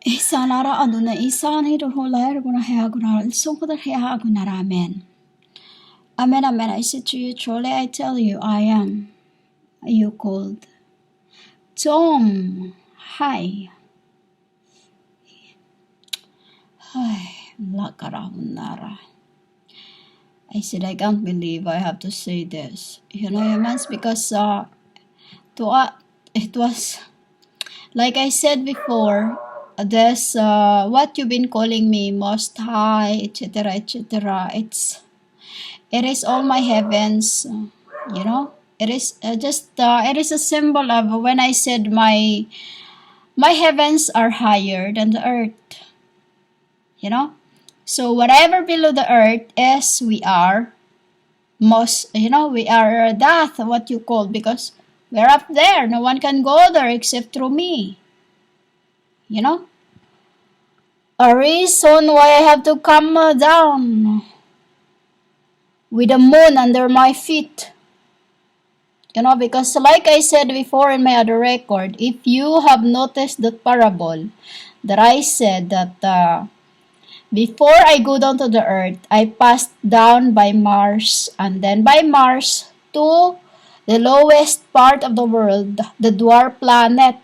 Ihsanara aduna ihsani ruhulayar guna heagunar sukudar heagunar amen. Amen, amen. I say to you, truly I tell you, I am. You called. Tom, hi. Hi, lakarahunara. I said, I can't believe I have to say this. You know, humans, because it was, like I said before, this, what you've been calling me, Most High, etc., etc., it is all my heavens, you know. It is it is a symbol of when I said my heavens are higher than the earth, you know. So whatever below the earth is, we are most, you know, we are that, what you call, because we're up there. No one can go there except through me, you know. A reason why I have to come down with the moon under my feet. You know, because like I said before in my other record, if you have noticed that parable that I said that before I go down to the earth, I passed down by Mars and then by Mars to the lowest part of the world, the dwarf planet,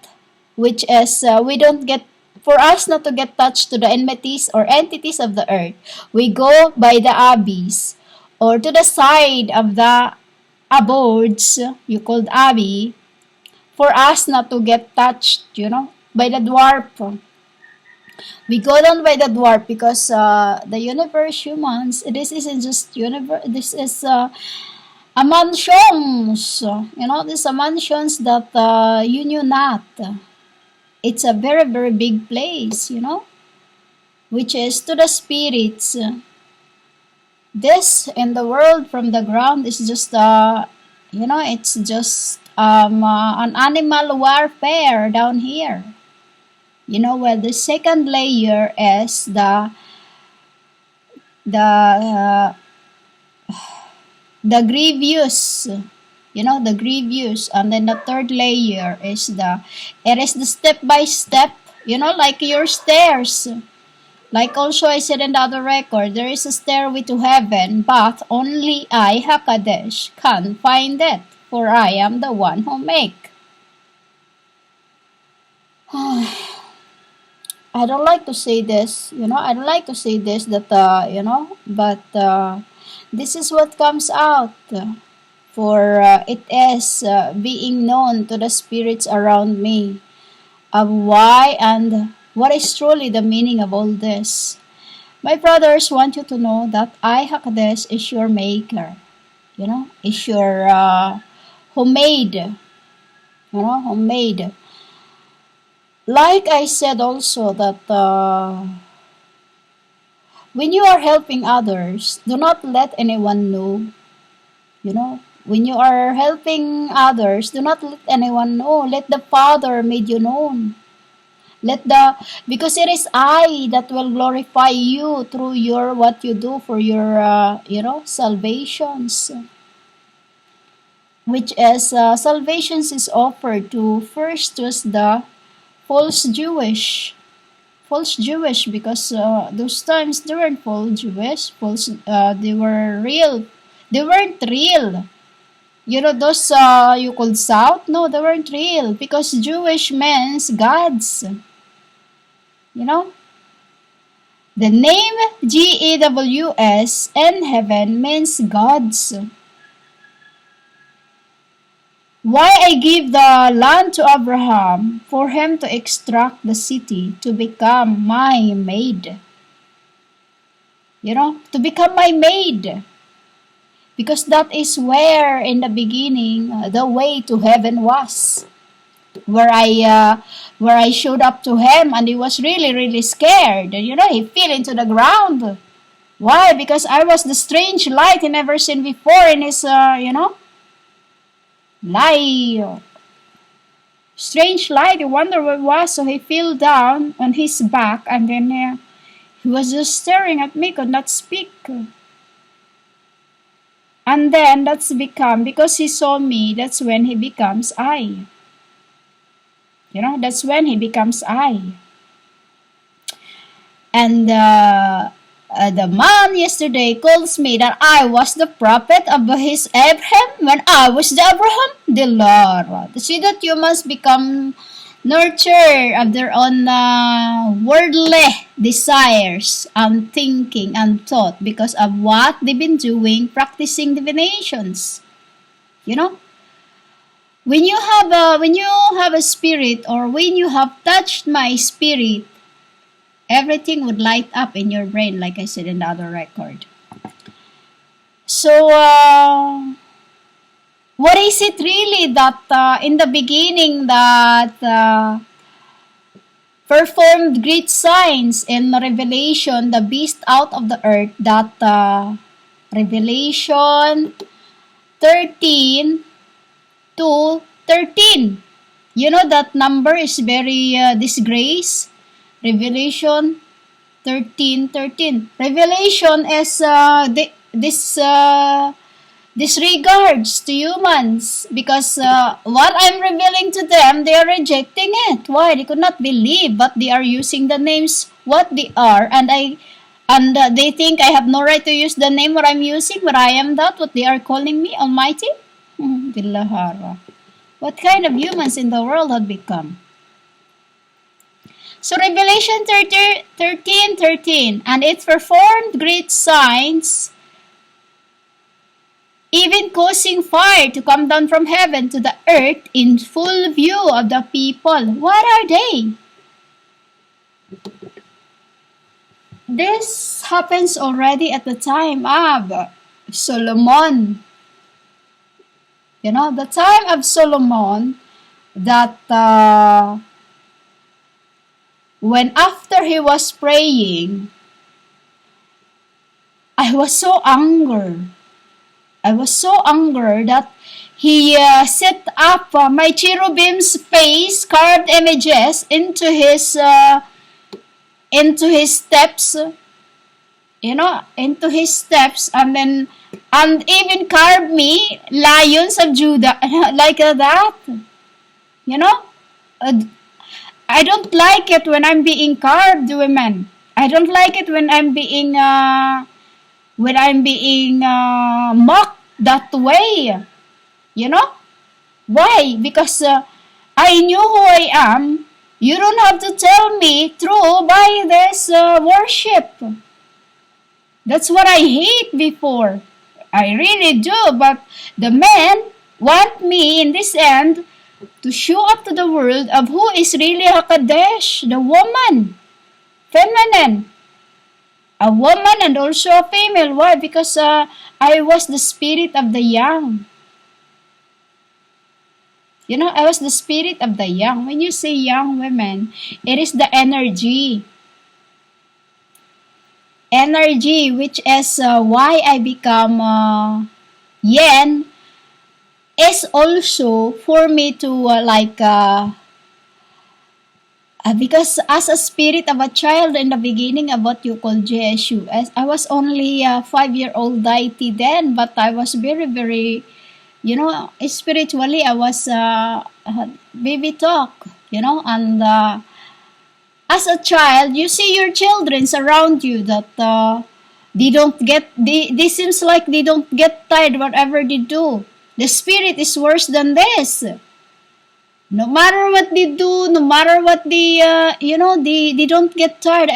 which is we don't get, for us not to get touched to the enmities or entities of the earth, we go by the abyss or to the side of the abodes, you called Abby, for us not to get touched, you know, by the dwarf. We go down by the dwarf because the universe humans, this isn't just universe, this is a mansions, you know, this a mansions that you knew not. It's a very, very big place, you know, which is to the spirits. This in the world from the ground is just you know, it's just an animal warfare down here, you know. Well, the second layer is the the grievous, you know, the grievous, and then the third layer is it is the step by step, you know, like your stairs. Like also I said in the other record, there is a stairway to heaven, but only I, Hakadesh, can find it, for I am the one who make. I don't like to say this, you know, I don't like to say this, that, you know, but this is what comes out. For it is being known to the spirits around me of why and what is truly the meaning of all this. My brothers want you to know that I, Hakadesh, is your maker, you know, is your who made, you know, who made. Like I said also that when you are helping others, do not let anyone know, you know. When you are helping others, do not let anyone know. Let the Father made you known. Because it is I that will glorify you through your what you do for your you know, salvations, which is salvations is offered to first was the false Jewish, because those times they weren't false, they were real, they weren't real, you know, those you called South, no, they weren't real, because Jewish means gods, you know. The name GEWS in heaven means gods. Why I give the land to Abraham? For him to extract the city to become my maid. You know, to become my maid. Because that is where in the beginning the way to heaven was. Where I showed up to him and he was really, really scared. You know, he fell into the ground. Why? Because I was the strange light he never seen before in his, you know, light. Strange light. He wondered what it was, so he fell down on his back, and then he was just staring at me, could not speak. And then that's become, because he saw me, that's when he becomes I. You know, that's when he becomes I. And the man yesterday calls me that I was the prophet of his Abraham when I was the Abraham. The Lord. See that you must become nurture of their own worldly desires and thinking and thought because of what they've been doing, practicing divinations. You know, when you have a spirit, or when you have touched my spirit, everything would light up in your brain, like I said in the other record. So, what is it really that in the beginning that performed great signs in Revelation, the beast out of the earth, that Revelation 13 to 13. You know that number is very disgrace. Revelation 13:13. Revelation is disregards to humans because what I'm revealing to them, they are rejecting it. Why? They could not believe, but they are using the names what they are, and they think I have no right to use the name what I'm using, but I am that what they are calling me, Almighty. Dillahara. What kind of humans in the world have become? So Revelation 13:13, and it performed great signs, even causing fire to come down from heaven to the earth in full view of the people. What are they? This happens already at the time of Solomon. You know, the time of Solomon, that when after he was praying, I was so angry. I was so angry that he set up my cherubim's face, carved images into his steps, into his steps, and even carved me lions of Judah, like that. I don't like it when I'm being carved, women. I don't like it when I'm being mocked that way. Why? Because I knew who I am. You don't have to tell me through by this worship. That's what I hate before. I really do, but the men want me in this end to show up to the world of who is really Hakadesh, the woman, feminine, a woman and also a female. Why? Because I was the spirit of the young. I was the spirit of the young. When you say young women, it is the energy. Energy, which is why I become yen, is also for me to because as a spirit of a child in the beginning of what you call Jeshu, as I was only a 5-year-old deity then, but I was very, very, spiritually I was baby talk, and as a child, you see your children around you that they seems like they don't get tired whatever they do. The spirit is worse than this. No matter what they do, no matter what they, they don't get tired.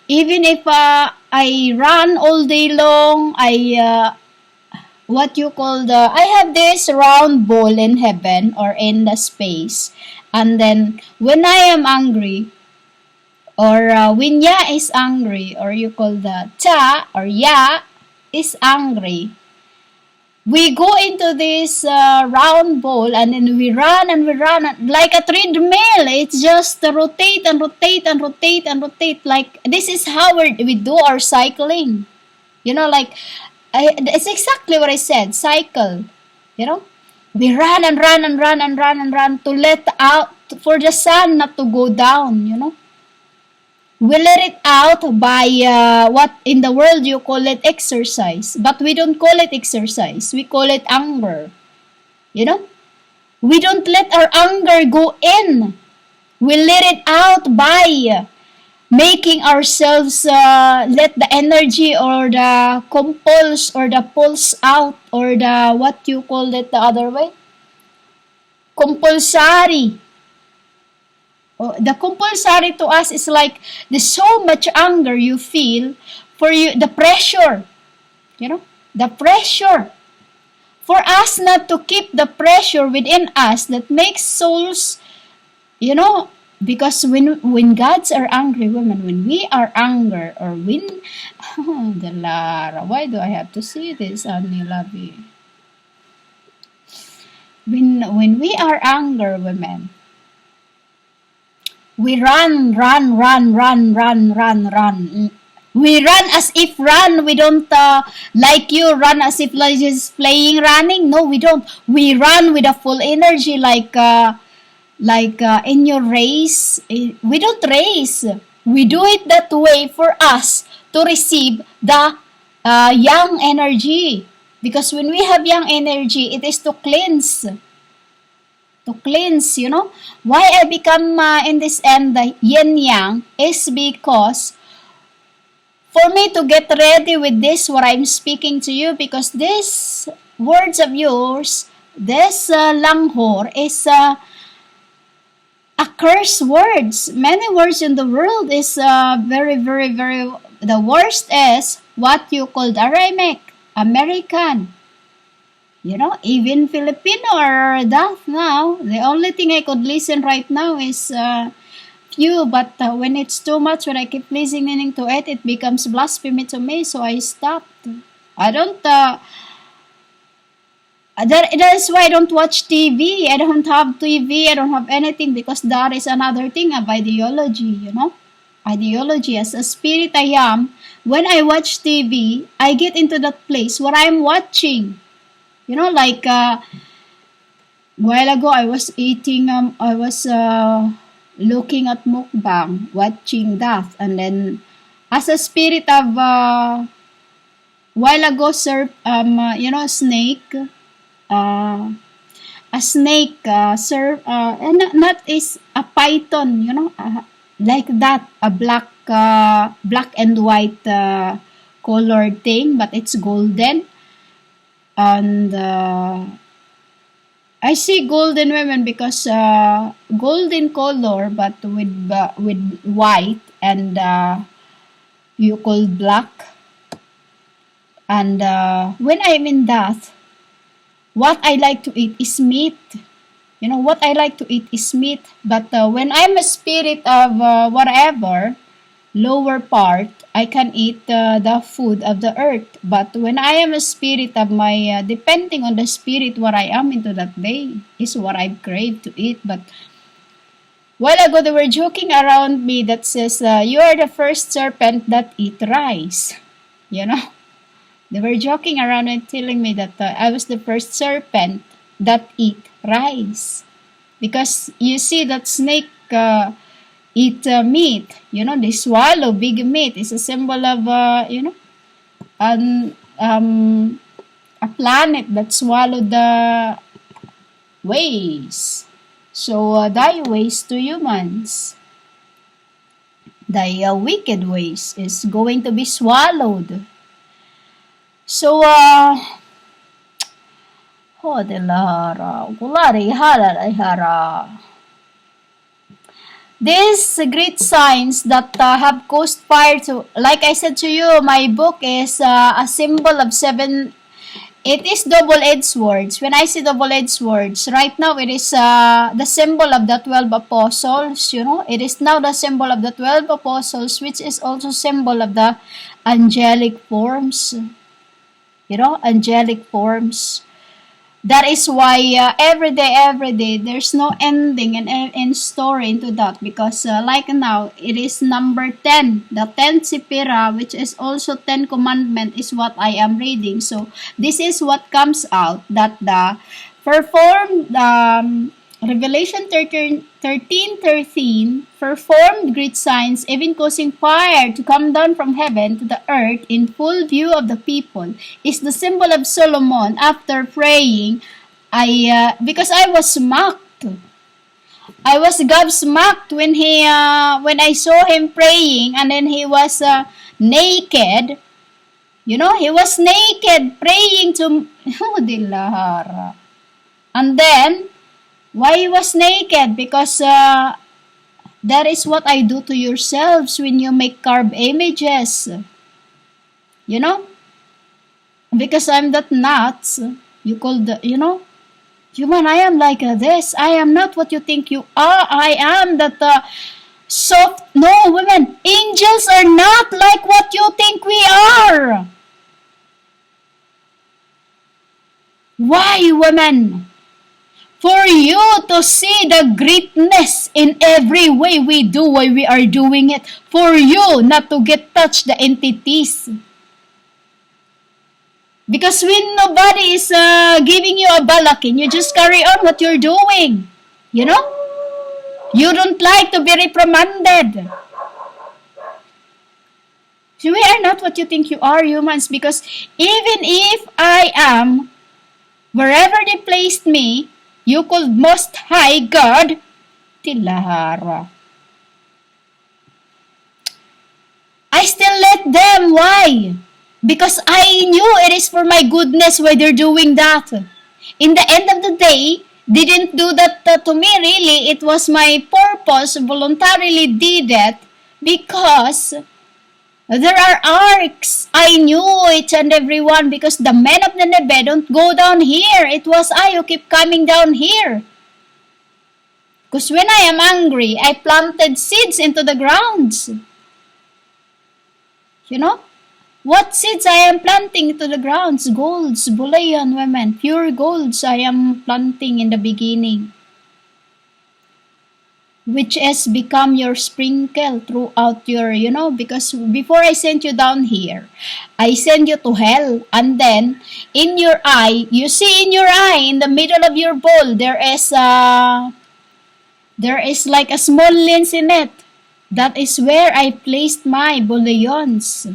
Even if I run all day long, I have this round ball in heaven or in the space. And then when I am angry, or when Ya is angry, or you call the Ta or Ya is angry, we go into this round ball, and then we run and we run like a treadmill. It's just rotate and rotate and rotate and rotate. Like this is how we do our cycling. It's exactly what I said. Cycle. We run and run and run and run and run to let out for the sun not to go down. We let it out by what in the world you call it exercise. But we don't call it exercise. We call it anger. We don't let our anger go in. We let it out by making ourselves let the energy or the compulse or the pulse out or the what you call it the other way compulsory. Oh, the compulsory to us is like the so much anger you feel for you, the pressure, you know, the pressure. For us not to keep the pressure within us that makes souls, you know, because when gods are angry, women, when we are angry or when oh, the Lara, why do I have to see this, Annie Labi? When we are angry, women, we run. We run as if run. We don't like you run as if like just playing running. No, we don't. We run with a full energy like in your race. We don't race. We do it that way for us to receive the young energy. Because when we have young energy, it is to cleanse, you know. Why I become in this end the yin yang is because for me to get ready with this what I'm speaking to you, because this words of yours, this langhor is a curse words. Many words in the world is very, the worst is what you call Aramaic, American. You know, even Filipino are that now. The only thing I could listen right now is few, but when it's too much, when I keep listening to it, it becomes blasphemy to me, so I stopped. I don't, that's why I don't watch TV. I don't have TV, I don't have anything, because that is another thing of ideology, you know. Ideology, as a spirit I am, when I watch TV, I get into that place where I'm watching. You know, like while ago I was eating, I was looking at mukbang, watching that, and then as a spirit of while ago, sir, you know, snake, a snake, sir, and not is a python, you know, like that, a black and white colored thing, but it's golden. And I see golden women because golden color, but with white and you call black. And when I'm in that, what I like to eat is meat. You know, what I like to eat is meat. But when I'm a spirit of whatever, lower part, I can eat the food of the earth. But when I am a spirit of my, depending on the spirit what I am into that day, is what I crave to eat. But while ago, they were joking around me that says, you are the first serpent that eat rice. You know? They were joking around and telling me that I was the first serpent that eat rice. Because you see that snake eat meat. You know, they swallow big meat. It's a symbol of, you know, a planet that swallowed the ways. So, thy ways to humans, thy wicked ways is going to be swallowed. So, oh, de lara, kulari hara. These great signs that have caused fire to, like I said to you, my book is a symbol of seven. It is double-edged swords. When I say double-edged swords, right now it is the symbol of the 12 apostles, you know. It is now the symbol of the 12 apostles, which is also symbol of the angelic forms. You know, angelic forms. That is why every day, there's no ending and story into that. Because like now, it is number 10. The 10th Sipira, which is also 10 commandment, is what I am reading. So, this is what comes out that the performed Revelation 13:13 performed great signs, even causing fire to come down from heaven to the earth in full view of the people, is the symbol of Solomon after praying. Because I was mocked. I was gobsmacked when I saw him praying, and then he was naked. You know, he was naked praying to oh, Dilahara. And then, why he was naked? Because that is what I do to yourselves when you make carved images. You know? Because I'm that nuts. You call the, you know? Human, I am like this. I am not what you think you are. I am that soft. No, women. Angels are not like what you think we are. Why, women? For you to see the greatness in every way we do why we are doing it. For you not to get touched the entities. Because when nobody is giving you a balakin, you just carry on what you're doing. You know? You don't like to be reprimanded. So we are not what you think you are, humans. Because even if I am, wherever they placed me, you called Most High God, Tilahara. I still let them. Why? Because I knew it is for my goodness why they're doing that. In the end of the day, they didn't do that to me really. It was my purpose, voluntarily did it because there are arcs. I knew each and every one because the men of Nineveh don't go down here. It was I who keep coming down here. Because when I am angry, I planted seeds into the grounds. You know? What seeds I am planting into the grounds? Golds, bulayan, women. Pure golds I am planting in the beginning. Which has become your sprinkle throughout your, you know, because before I sent you down here, I send you to hell. And then, in your eye, you see in your eye, in the middle of your bowl, there is like a small lens in it. That is where I placed my bulayons.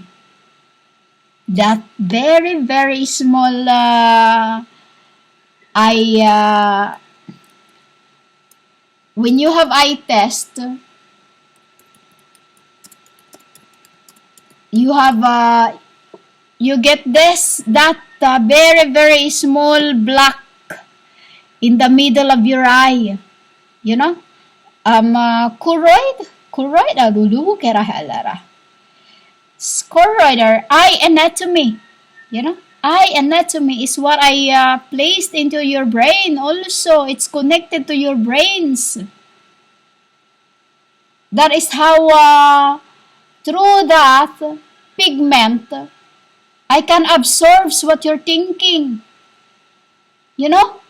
That very, very small, when you have eye test, you have, you get that very, very small black in the middle of your eye. You know? Choroid, aduluhu kerahalara. Choroid or eye anatomy. You know? Eye anatomy is what I placed into your brain also. It's connected to your brains. That is how, through that pigment, I can absorb what you're thinking. You know?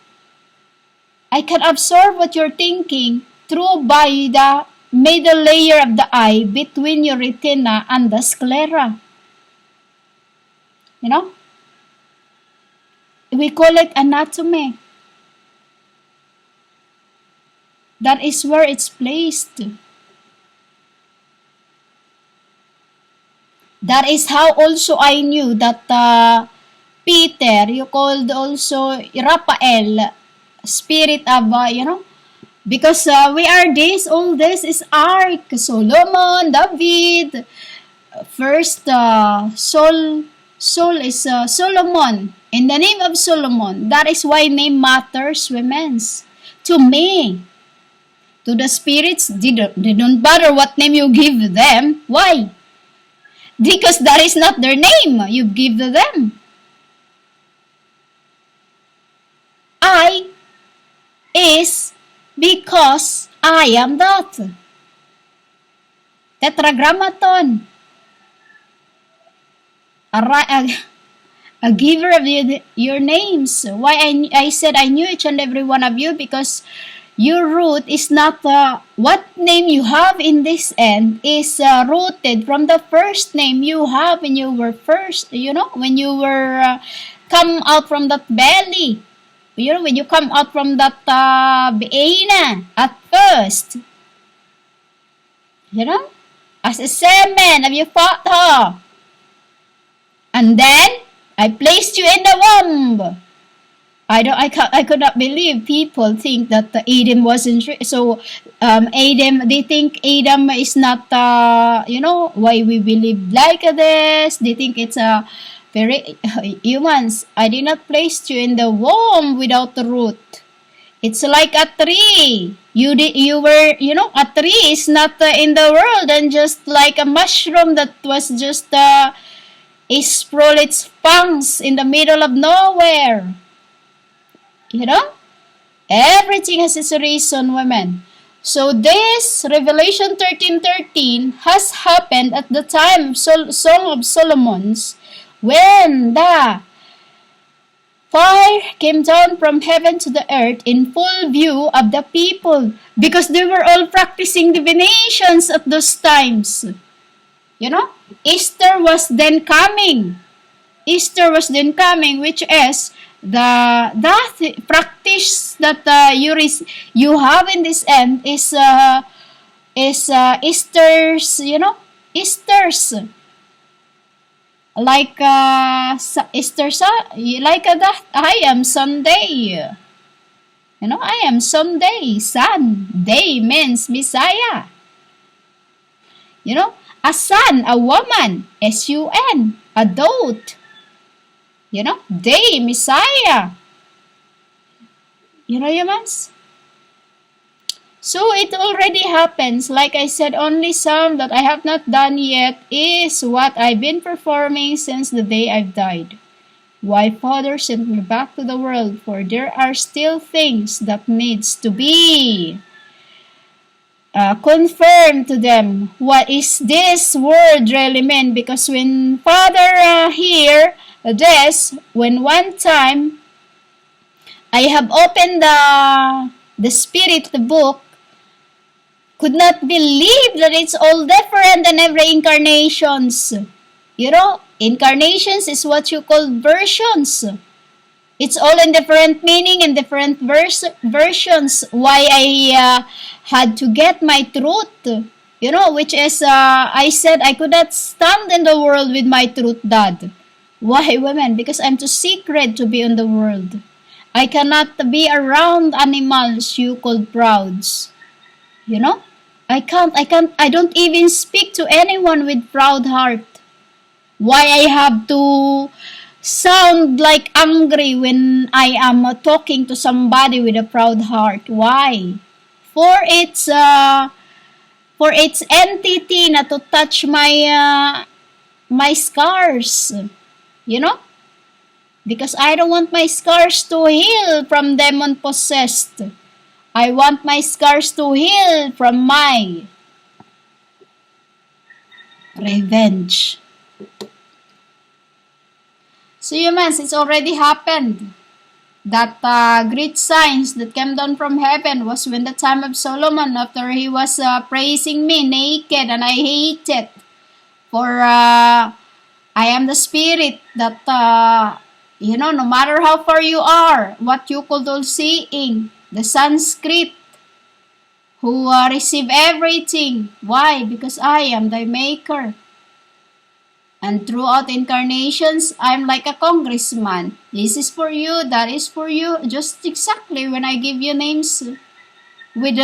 I can absorb what you're thinking through by the middle layer of the eye between your retina and the sclera. You know? We call it anatomy. That is where it's placed. That is how also I knew that Peter, you called also Raphael, spirit of, you know, because we are this, all this is ark, Solomon, David, first Sol is Solomon, in the name of Solomon. That is why name matters, women's. To me, to the spirits, they don't bother what name you give them. Why? Because that is not their name you give to them. I is because I am that. Tetragrammaton. A giver of your names. Why I said I knew each and every one of you, because your root is not what name you have in this end is rooted from the first name you have when you were first, you know, when you were come out from that belly. You know, when you come out from that beina at first. You know, as a semen of your father. And then, I placed you in the womb. I could not believe people think that Adam wasn't so. Adam, they think Adam is not. Why we believe like this? They think it's a very humans. I did not place you in the womb without the root. It's like a tree. You were, a tree is not in the world, and just like a mushroom that was just sprawl its punks in the middle of nowhere. Everything has its reason, women. So this Revelation 13:13 has happened at the time of Song of Solomon's, when the fire came down from heaven to the earth in full view of the people, because they were all practicing divinations at those times. Easter was then coming. Easter was then coming, which is that practice that you have in this end is Easter's. Easter's like Easter, like that. I am Sunday. I am Sunday. Sunday means Messiah. A son, a woman, S-U-N, adult. Day, Messiah. Humans? So it already happens. Like I said, only some that I have not done yet is what I've been performing since the day I've died. Why Father sent me back to the world, for there are still things that needs to be confirmed to them. What is this word really mean? Because when Father hear this, when one time I have opened the Spirit, the book, could not believe that it's all different than every incarnations. Incarnations is what you call versions. It's all in different meaning and different versions. Why I had to get my truth, which is, I said I could not stand in the world with my truth, Dad. Why, women? Because I'm too sacred to be in the world. I cannot be around animals you call prouds. I don't even speak to anyone with proud heart. Why I have to sound like angry when I am talking to somebody with a proud heart? Why? For its entity na to touch my scars. Because I don't want my scars to heal from demon possessed. I want my scars to heal from my revenge. So humans, it's already happened. That great signs that came down from heaven was when the time of Solomon, after he was praising me naked, and I hate it. For I am the spirit that, no matter how far you are, what you call all seeing, the Sanskrit, who receive everything. Why? Because I am thy maker. And throughout incarnations, I'm like a congressman. This is for you, that is for you. Just exactly when I give you names. With,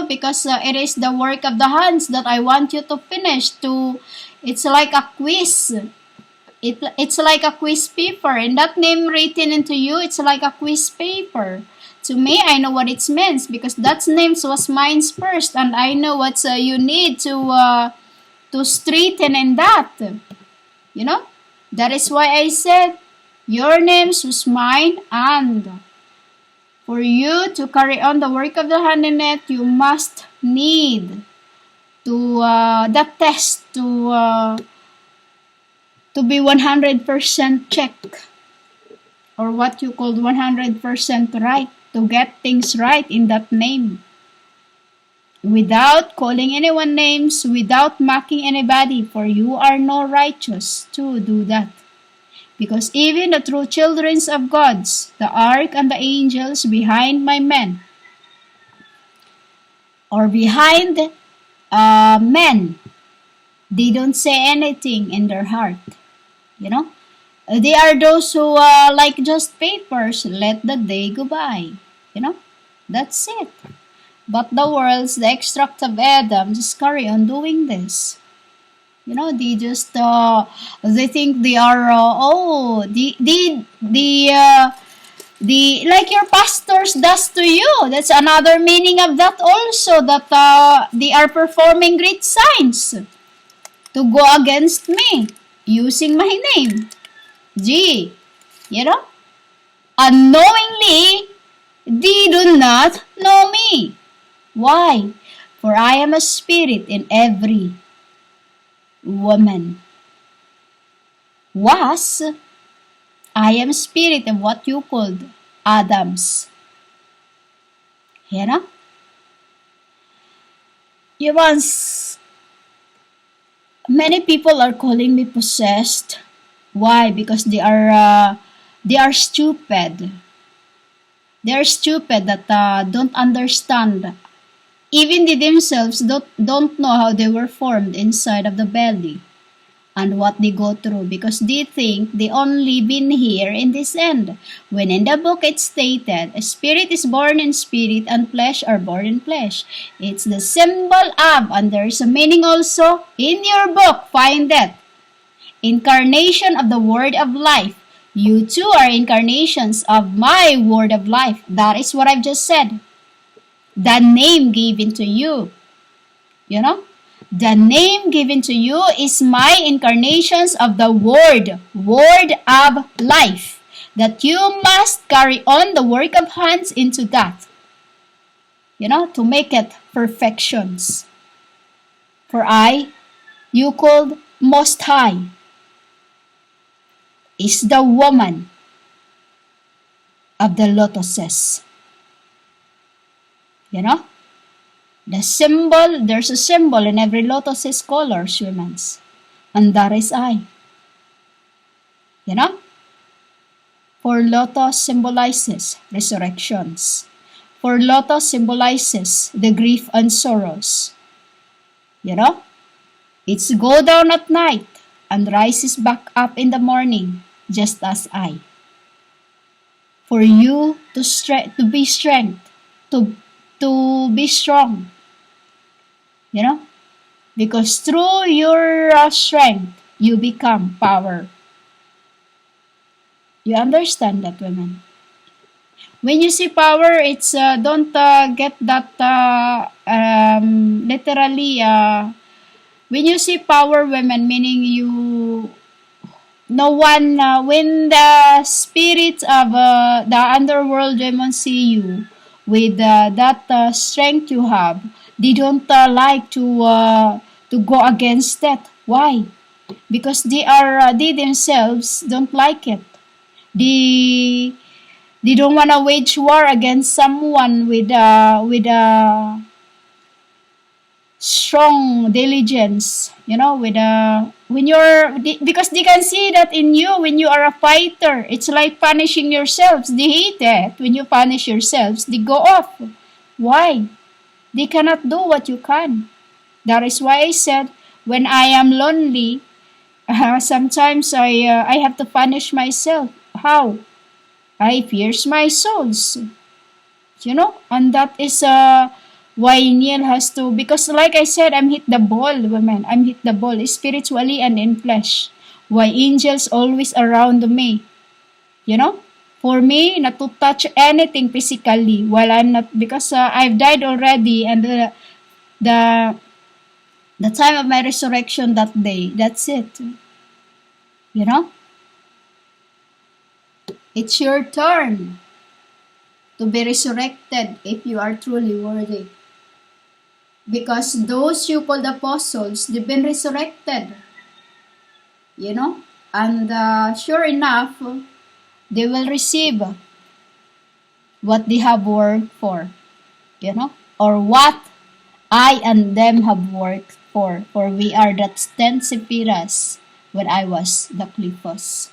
because it is the work of the hands that I want you to finish. It's like a quiz. It's like a quiz paper. And that name written into you, it's like a quiz paper. To me, I know what it means, because that name was mine first, and I know what you need to straighten in that. That is why I said your names was mine, and for you to carry on the work of the hand in it, you must need to that test to be 100% check, or what you call 100% right. To get things right in that name, without calling anyone names, without mocking anybody, for you are no righteous to do that. Because even the true children of gods, the ark and the angels behind my men, or behind men, they don't say anything in their heart. They are those who like just papers. Let the day go by. You know, that's it. But the world's, the extract of Adam, just carry on doing this. You know, they just they think they are the like your pastors does to you. That's another meaning of that also, that they are performing great signs to go against me using my name. Gee, you know, unknowingly they do not know me. Why? For I am a spirit in every woman. Was I am spirit of what you called Adams. You know? You once, many people are calling me possessed. Why? Because they are stupid. They are stupid that don't understand. Even they themselves don't know how they were formed inside of the belly and what they go through, because they think they only been here in this end. When in the book it's stated, a spirit is born in spirit and flesh are born in flesh. It's the symbol of, and there is a meaning also in your book, find that. Incarnation of the word of life. You too are incarnations of my word of life. That is what I've just said. The name given to you. You know? The name given to you is my incarnations of the word of life, that you must carry on the work of hands into that, you know, to make it perfections. For I, you called Most High, is the woman of the lotuses, you know. The symbol, there's a symbol in every lotus's colors, women's. And that is I. You know? For lotus symbolizes resurrections. For lotus symbolizes the grief and sorrows. You know? It's go down at night and rises back up in the morning, just as I. For you to be strength, to be strong. You know, because through your strength, you become power. You understand that, women? When you see power, it's don't get that literally. When you see power, women, meaning you, no one, when the spirits of the underworld demons see you with that strength you have, they don't like to go against that. Why? Because they themselves don't like it. They don't want to wage war against someone with a strong diligence. You know, with because they can see that in you when you are a fighter. It's like punishing yourselves. They hate it when you punish yourselves. They go off. Why? They cannot do what you can. That is why I said, when I am lonely, sometimes I have to punish myself. How? I pierce my souls. You know? And that is why Neil has to, because like I said, I'm hit the ball, women. I'm hit the ball, spiritually and in flesh. Why angels always around me. You know? For me, not to touch anything physically while I'm not, because I've died already, and the time of my resurrection that day, that's it. You know? It's your turn to be resurrected if you are truly worthy. Because those you called apostles, they've been resurrected. You know? And sure enough, they will receive what they have worked for, you know, or what I and them have worked for we are that 10 Sephiras when I was the Clippos.